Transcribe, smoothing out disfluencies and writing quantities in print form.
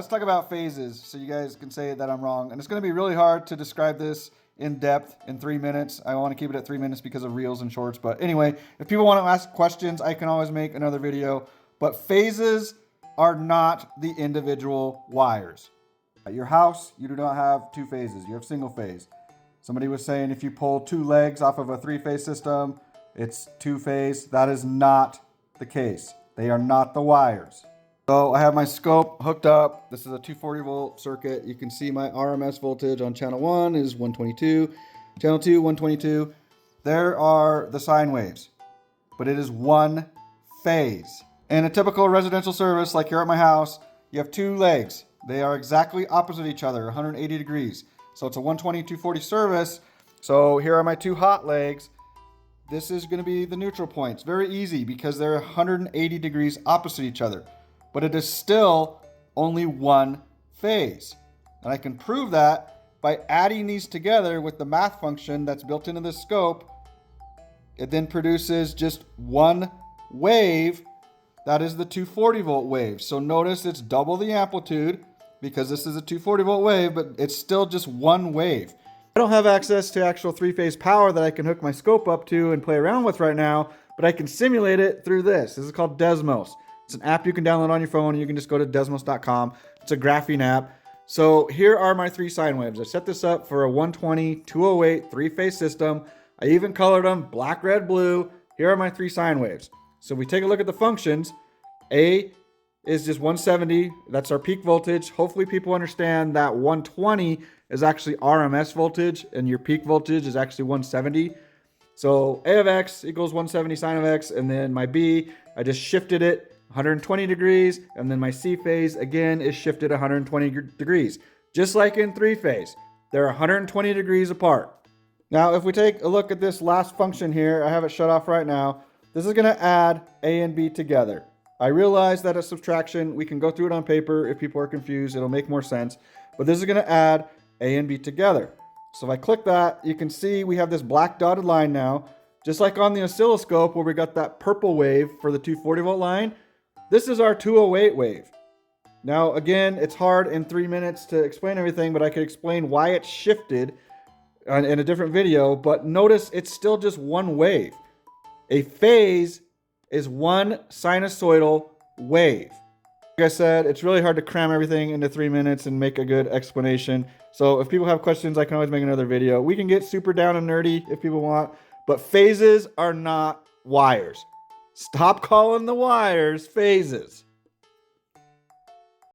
let's talk about phases so you guys can say that I'm wrong. And it's going to be really hard to describe this in depth in 3 minutes. I want to keep it at 3 minutes because of reels and shorts. But anyway, if people want to ask questions, I can always make another video. But phases are not the individual wires. At your house, you do not have 2 phases. You have single phase. Somebody was saying if you pull 2 legs off of a 3-phase system, it's 2-phase. That is not the case. They are not the wires. So I have my scope hooked up. This is a 240 volt circuit. You can see my RMS voltage on channel 1 is 122. Channel 2, 122. There are the sine waves, but it is 1 phase. In a typical residential service, like here at my house, you have 2 legs. They are exactly opposite each other, 180 degrees. So it's a 120, 240 service. So here are my 2 hot legs. This is going to be the neutral points. Very easy because they're 180 degrees opposite each other. But it is still only 1 phase. And I can prove that by adding these together with the math function that's built into this scope. It then produces just 1 wave. That is the 240 volt wave. So notice it's double the amplitude because this is a 240 volt wave, but it's still just 1 wave. I don't have access to actual 3-phase power that I can hook my scope up to and play around with right now, but I can simulate it through this. This is called Desmos. It's an app you can download on your phone. You can just go to desmos.com. It's a graphing app. So here are my 3 sine waves. I set this up for a 120, 208, 3-phase system. I even colored them black, red, blue. Here are my 3 sine waves. So we take a look at the functions. A is just 170. That's our peak voltage. Hopefully people understand that 120 is actually RMS voltage and your peak voltage is actually 170. So A of X equals 170 sine of X. And then my B, I just shifted it 120 degrees. And then my C phase again is shifted 120 degrees. Just like in 3-phase, they're 120 degrees apart. Now, if we take a look at this last function here, I have it shut off right now. This is gonna add A and B together. I realize that a subtraction, we can go through it on paper. If people are confused, it'll make more sense. But this is going to add A and B together. So if I click that, you can see we have this black dotted line now. Just like on the oscilloscope where we got that purple wave for the 240 volt line, this is our 208 wave. Now, again, it's hard in 3 minutes to explain everything, but I could explain why it shifted in a different video. But notice it's still just 1 wave. A phase is 1 sinusoidal wave. Like I said, it's really hard to cram everything into 3 minutes and make a good explanation. So if people have questions, I can always make another video. We can get super down and nerdy if people want, but phases are not wires. Stop calling the wires phases.